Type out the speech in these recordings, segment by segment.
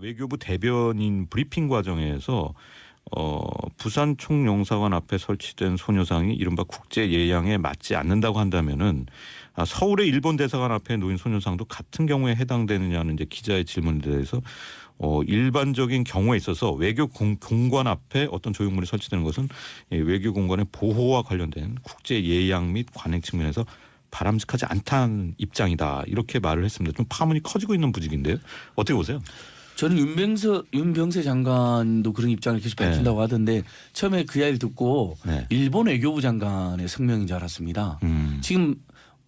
외교부 대변인 브리핑 과정에서 부산 총영사관 앞에 설치된 소녀상이 이른바 국제 예양에 맞지 않는다고 한다면은 서울의 일본 대사관 앞에 놓인 소녀상도 같은 경우에 해당되느냐는 이제 기자의 질문에 대해서 일반적인 경우에 있어서 외교 공관 앞에 어떤 조형물이 설치되는 것은 외교 공관의 보호와 관련된 국제 예양 및 관행 측면에서 바람직하지 않다는 입장이다. 이렇게 말을 했습니다. 좀 파문이 커지고 있는 부직인데요. 어떻게 보세요? 저는 윤병세 장관도 그런 입장을 계속 밝힌다고 하던데 처음에 그 이야기를 듣고 일본 외교부 장관의 성명인 줄 알았습니다. 지금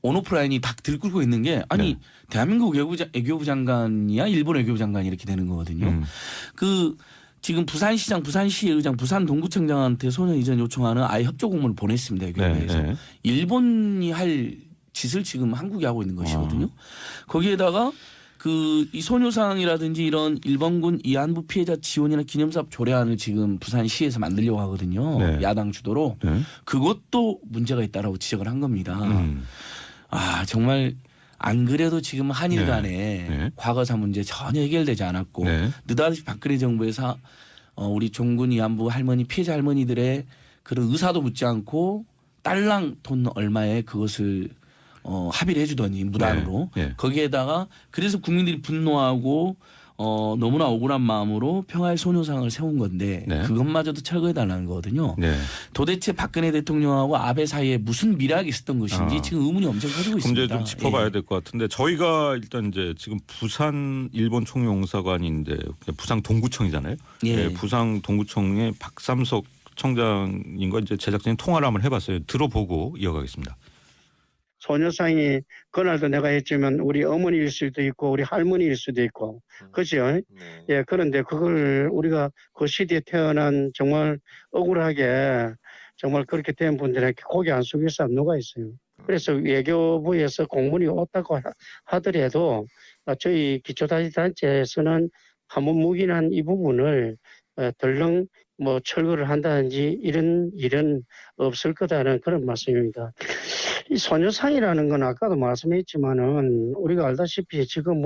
온오프라인이 딱 들끓고 있는 게 아니 대한민국 외교부 장관이야 일본 외교부 장관이 이렇게 되는 거거든요. 그 지금 부산시장, 부산시의장, 부산동구청장한테 소년 이전 요청하는 아예 협조 공문을 보냈습니다. 외교부에서. 일본이 할 짓을 지금 한국이 하고 있는 것이거든요. 거기에다가 이 소녀상이라든지 이런 일본군 위안부 피해자 지원이나 기념사업 조례안을 지금 부산시에서 만들려고 하거든요. 야당 주도로. 그것도 문제가 있다라고 지적을 한 겁니다. 정말 안 그래도 지금 한일 간에 과거사 문제 전혀 해결되지 않았고 느닷없이 박근혜 정부에서 우리 종군 위안부 할머니 피해자 할머니들의 그런 의사도 묻지 않고 딸랑 돈 얼마에 그것을 합의를 해주더니 무단으로 거기에다가 그래서 국민들이 분노하고 너무나 억울한 마음으로 평화의 소녀상을 세운 건데 그것마저도 철거해달라는 거거든요. 도대체 박근혜 대통령하고 아베 사이에 무슨 미락이 있었던 것인지 지금 의문이 엄청 커지고 있습니다. 문제 좀 짚어봐야 될 것 같은데 저희가 일단 이제 지금 부산 일본 총영사관인데 부산 동구청이잖아요. 부산 동구청의 박삼석 청장님과 이제 제작진이 통화를 한번 해봤어요. 들어보고 이어가겠습니다. 소녀상이 그날도 내가 했지만 우리 어머니일 수도 있고 우리 할머니일 수도 있고 그죠? 그런데 그걸 우리가 그 시대에 태어난 정말 억울하게 정말 그렇게 된 분들에게 고개 안 숙일 사람 누가 있어요. 그래서 외교부에서 공문이 왔다고 하더라도 저희 기초단체에서는 한번 묵인한 이 부분을 덜렁 철거를 한다든지 이런 일은 없을 거다는 그런 말씀입니다. 이 소녀상이라는 건 아까도 말씀했지만은 우리가 알다시피 지금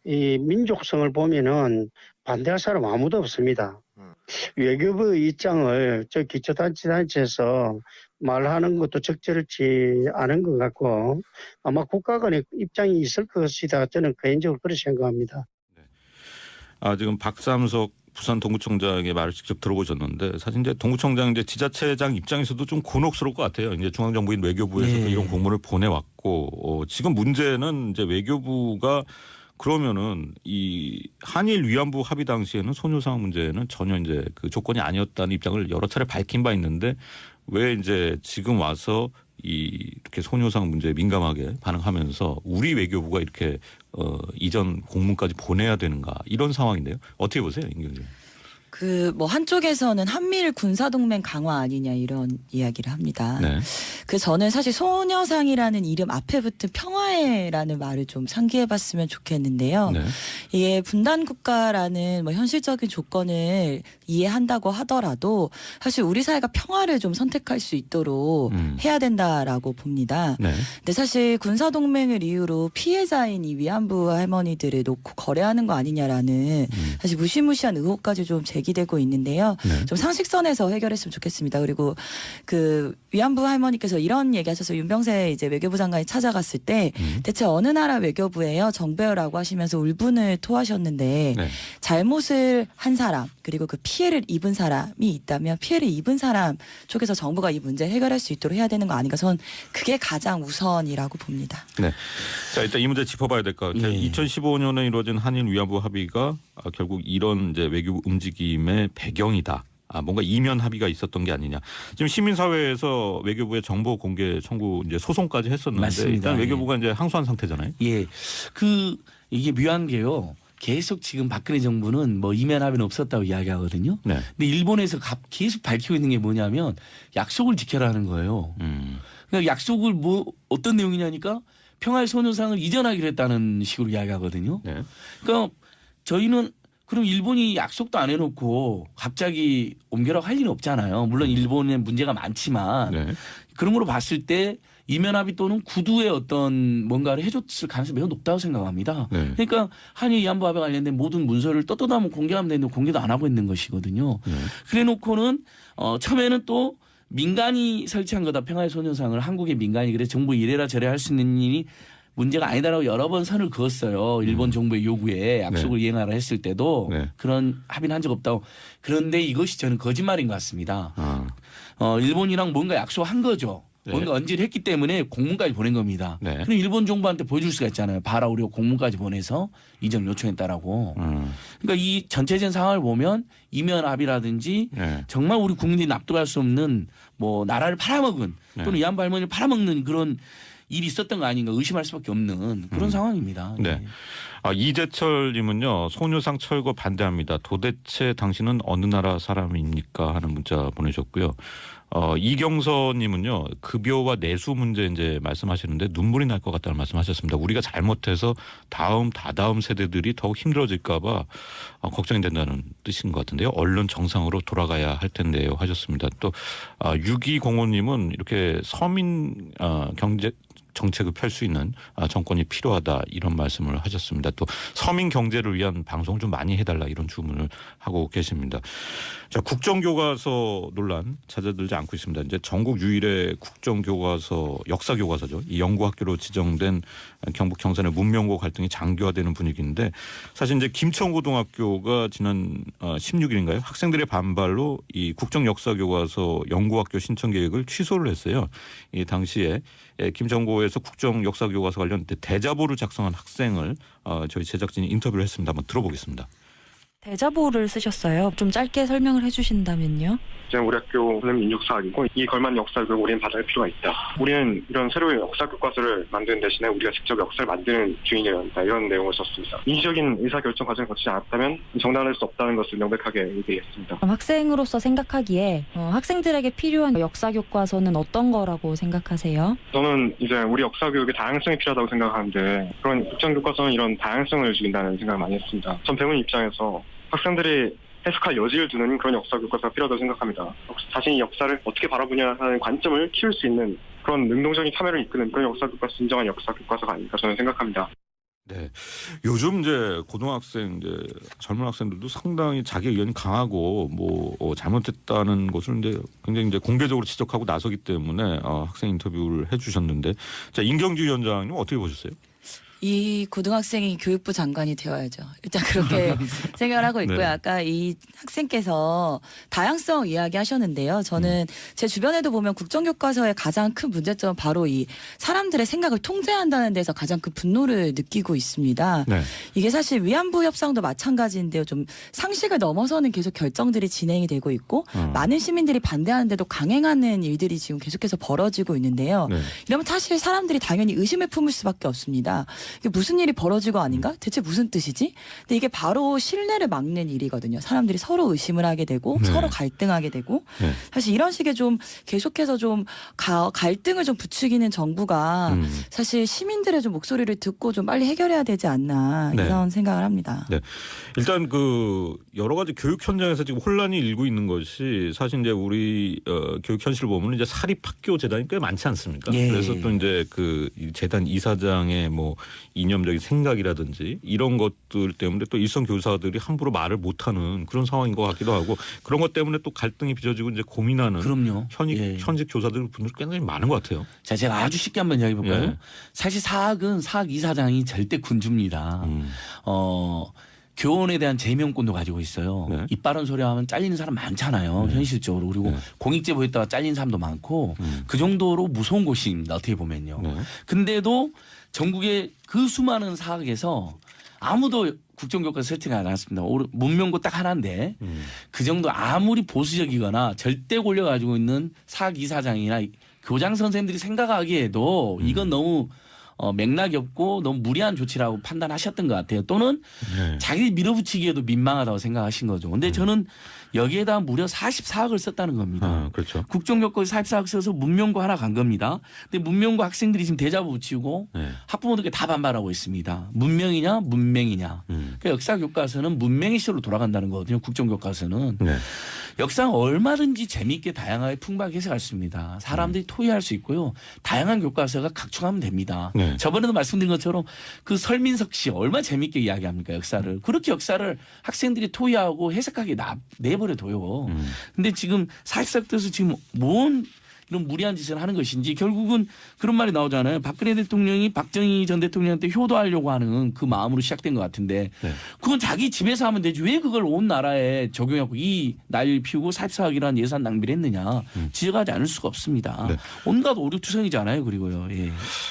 이 민족성을 보면은 반대할 사람 아무도 없습니다. 외교부 입장을 저 기초단체에서 말하는 것도 적절치 않은 것 같고 아마 국가 간의 입장이 있을 것이다. 저는 개인적으로 그렇게 생각합니다. 지금 박삼석 부산 동구청장의 말을 직접 들어보셨는데 사실 이제 동구청장 이제 지자체장 입장에서도 좀 곤혹스러울 것 같아요. 이제 중앙정부인 외교부에서도 이런 공문을 보내왔고 지금 문제는 이제 외교부가 그러면은 이 한일 위안부 합의 당시에는 소녀상 문제는 전혀 이제 그 조건이 아니었다는 입장을 여러 차례 밝힌 바 있는데 왜 이제 지금 와서 이렇게 소녀상 문제에 민감하게 반응하면서 우리 외교부가 이렇게 이전 공문까지 보내야 되는가 이런 상황인데요. 어떻게 보세요, 임경재? 한쪽에서는 한미일 군사동맹 강화 아니냐 이런 이야기를 합니다. 저는 사실 소녀상이라는 이름 앞에 붙은 평화회라는 말을 좀 상기해봤으면 좋겠는데요. 이게 분단국가라는 현실적인 조건을 이해한다고 하더라도 사실 우리 사회가 평화를 좀 선택할 수 있도록 해야 된다라고 봅니다. 근데 사실 군사동맹을 이유로 피해자인 이 위안부 할머니들을 놓고 거래하는 거 아니냐라는 사실 무시무시한 의혹까지 좀 제기되고 있는데요. 좀 상식선에서 해결했으면 좋겠습니다. 그리고 그 위안부 할머니께서 이런 얘기하셔서 윤병세 이제 외교부 장관이 찾아갔을 때 대체 어느 나라 외교부예요? 정배우라고 하시면서 울분을 토하셨는데 잘못을 한 사람 그리고 그 피해를 입은 사람이 있다면 피해를 입은 사람 쪽에서 정부가 이 문제 해결할 수 있도록 해야 되는 거 아닌가? 저는 그게 가장 우선이라고 봅니다. 자, 일단 이 문제 짚어봐야 될 것 같아요. 2015년에 이루어진 한일 위안부 합의가 결국 이런 이제 외교부 움직임의 배경이다. 뭔가 이면 합의가 있었던 게 아니냐. 지금 시민사회에서 외교부의 정보 공개 청구 이제 소송까지 했었는데 맞습니다. 일단 외교부가 이제 항소한 상태잖아요. 이게 묘한 게요. 계속 지금 박근혜 정부는 이면 합의는 없었다고 이야기하거든요. 근데 일본에서 계속 밝히고 있는 게 뭐냐면 약속을 지켜라는 거예요. 그러니까 약속을 어떤 내용이냐니까 평화의 소녀상을 이전하기로 했다는 식으로 이야기하거든요. 그러니까 저희는 그럼 일본이 약속도 안 해놓고 갑자기 옮겨라고 할 일은 없잖아요. 물론 일본에 문제가 많지만 그런 걸로 봤을 때 이면합의 또는 구두의 어떤 뭔가를 해줬을 가능성이 매우 높다고 생각합니다. 네. 그러니까 한일 위안부합에 관련된 모든 문서를 떳떳하면 공개하면 되는데 공개도 안 하고 있는 것이거든요. 그래놓고는 처음에는 또 민간이 설치한 거다 평화의 소녀상을 한국의 민간이 그래서 정부 이래라 저래라 할 수 있는 일이 문제가 아니다라고 여러 번 선을 그었어요. 일본 정부의 요구에 약속을 네. 이행하라 했을 때도 네. 그런 합의는 한 적 없다고. 그런데 이것이 저는 거짓말인 것 같습니다. 아. 일본이랑 뭔가 약속한 거죠. 네. 뭔가 언질을 했기 때문에 공문까지 보낸 겁니다. 네. 그럼 일본 정부한테 보여줄 수가 있잖아요. 봐라 우리가 공문까지 보내서 이전을 요청했다라고. 그러니까 이 전체적인 상황을 보면 이면 합의라든지 네. 정말 우리 국민들이 납득할 수 없는 뭐 나라를 팔아먹은 또는 네. 위안부 할머니를 팔아먹는 그런 일이 있었던 거 아닌가 의심할 수밖에 없는 그런 상황입니다. 네. 이재철님은요. 소녀상 철거 반대합니다. 도대체 당신은 어느 나라 사람입니까? 하는 문자 보내셨고요. 이경서님은요. 급여와 내수 문제 이제 말씀하시는데 눈물이 날 것 같다는 말씀하셨습니다. 우리가 잘못해서 다다음 세대들이 더욱 힘들어질까 봐 걱정이 된다는 뜻인 것 같은데요. 얼른 정상으로 돌아가야 할 텐데요. 하셨습니다. 또 6205님은 이렇게 서민 경제 정책을 펼 수 있는 정권이 필요하다 이런 말씀을 하셨습니다. 또 서민 경제를 위한 방송을 좀 많이 해달라 이런 주문을 하고 계십니다. 자, 국정교과서 논란 잦아들지 않고 있습니다. 이제 전국 유일의 국정교과서 역사교과서죠. 이 연구학교로 지정된 경북 경산의 문명고 갈등이 장기화되는 분위기인데 사실 이제 김천고등학교가 지난 16일인가요? 학생들의 반발로 이 국정역사교과서 연구학교 신청 계획을 취소를 했어요. 이 당시에 김천고에서 국정역사교과서 관련 대자보를 작성한 학생을 저희 제작진이 인터뷰를 했습니다. 한번 들어보겠습니다. 대자보를 쓰셨어요. 좀 짧게 설명을 해주신다면요. 우리 학교는 민족사학이고 이 걸맞는 역사를 우리는 받아야 필요가 있다. 우리는 이런 새로운 역사 교과서를 만드는 대신에 우리가 직접 역사를 만드는 주인이어야 한다. 이런 내용을 썼습니다. 인위적인 의사결정 과정을 거치지 않았다면 정당화될 수 없다는 것을 명백하게 얘기했습니다. 학생으로서 생각하기에 학생들에게 필요한 역사 교과서는 어떤 거라고 생각하세요? 저는 이제 우리 역사 교육의 다양성이 필요하다고 생각하는데 그런 국정 교과서는 이런 다양성을 죽인다는 생각을 많이 했습니다. 전 배우는 입장에서 학생들이 해석할 여지를 두는 그런 역사 교과서가 필요하다고 생각합니다. 자신이 역사를 어떻게 바라보냐 하는 관점을 키울 수 있는 그런 능동적인 참여를 이끄는 그런 역사 교과서, 진정한 역사 교과서가 아닐까 저는 생각합니다. 네, 요즘 이제 고등학생 이제 젊은 학생들도 상당히 자기 의견이 강하고 뭐 잘못했다는 것을 이제 굉장히 이제 공개적으로 지적하고 나서기 때문에 학생 인터뷰를 해주셨는데 자 임경주 위원장님 어떻게 보셨어요? 이 고등학생이 교육부 장관이 되어야죠. 일단 그렇게 생각을 하고 있고요. 네. 아까 이 학생께서 다양성 이야기하셨는데요. 저는 제 주변에도 보면 국정교과서의 가장 큰 문제점은 바로 이 사람들의 생각을 통제한다는 데서 가장 큰 분노를 느끼고 있습니다. 네. 이게 사실 위안부 협상도 마찬가지인데요. 좀 상식을 넘어서는 계속 결정들이 진행이 되고 있고 많은 시민들이 반대하는데도 강행하는 일들이 지금 계속해서 벌어지고 있는데요. 네. 이러면 사실 사람들이 당연히 의심을 품을 수밖에 없습니다. 이게 무슨 일이 벌어지고 아닌가? 대체 무슨 뜻이지? 근데 이게 바로 신뢰를 막는 일이거든요. 사람들이 서로 의심을 하게 되고 네. 서로 갈등하게 되고 네. 사실 이런 식의 좀 계속해서 좀 갈등을 좀 부추기는 정부가 사실 시민들의 좀 목소리를 듣고 좀 빨리 해결해야 되지 않나 네. 이런 생각을 합니다. 네. 일단 그 여러 가지 교육 현장에서 지금 혼란이 일고 있는 것이 사실 이제 우리 교육 현실을 보면 이제 사립학교 재단이 꽤 많지 않습니까? 예. 그래서 또 이제 그 재단 이사장의 뭐 이념적인 생각이라든지 이런 것들 때문에 또 일선 교사들이 함부로 말을 못하는 그런 상황인 것 같기도 하고 그런 것 때문에 또 갈등이 빚어지고 이제 고민하는 그럼요. 현직 교사들 분들 굉장히 많은 것 같아요. 자, 제가 아주 쉽게 한번 이야기해 볼까요? 예. 사실 사학은 사학 이사장이 절대 군주입니다. 교원에 대한 제명권도 가지고 있어요. 네. 입 바른 소리 하면 잘리는 사람 많잖아요. 현실적으로. 그리고 네. 공익제보 했다가 잘린 사람도 많고 그 정도로 무서운 곳입니다. 어떻게 보면요. 네. 근데도 전국의 그 수많은 사학에서 아무도 국정교과서 설치를 안 했습니다. 문명고 딱 하나인데 그 정도 아무리 보수적이거나 절대 권력 가지고 있는 사학 이사장이나 교장 선생님들이 생각하기에도 이건 너무 맥락이 없고 너무 무리한 조치라고 판단하셨던 것 같아요. 또는 네. 자기 밀어붙이기에도 민망하다고 생각하신 거죠. 근데 저는 여기에다 무려 44억을 썼다는 겁니다. 그렇죠. 국정교과에 44억 써서 문명고 하나 간 겁니다. 근데 문명고 학생들이 지금 대자보 붙이고 네. 학부모들께 다 반발하고 있습니다. 문명이냐 문맹이냐. 그러니까 역사 교과서는 문맹의 시절로 돌아간다는 거거든요. 국정교과서는. 네. 역사는 얼마든지 재미있게 다양하게 풍부하게 해석할 수 있습니다. 사람들이 토의할 수 있고요. 다양한 교과서가 각축하면 됩니다. 네. 저번에도 말씀드린 것처럼 그 설민석 씨 얼마나 재미있게 이야기합니까 역사를. 그렇게 역사를 학생들이 토의하고 해석하게 내버려둬요. 근데 지금 44억 돼서 지금 뭔 이런 무리한 짓을 하는 것인지 결국은 그런 말이 나오잖아요. 박근혜 대통령이 박정희 전 대통령한테 효도하려고 하는 그 마음으로 시작된 것 같은데 네. 그건 자기 집에서 하면 되지 왜 그걸 온 나라에 적용하고 이 난리를 피우고 44억이라는 예산 낭비를 했느냐. 지적하지 않을 수가 없습니다. 네. 온갖 오류투성이잖아요. 그리고요. 예.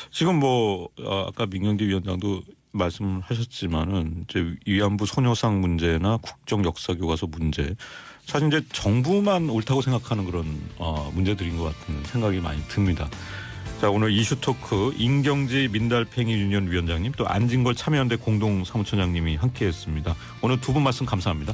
지금 뭐 아까 민경대 위원장도 말씀을 하셨지만은 이제 위안부 소녀상 문제나 국정 역사 교과서 문제 사실 이제 정부만 옳다고 생각하는 그런 문제들인 것 같은 생각이 많이 듭니다. 자, 오늘 이슈 토크 임경지 민달팽이 유니언 위원장님 또 안진걸 참여연대 공동 사무처장님이 함께했습니다. 오늘 두 분 말씀 감사합니다.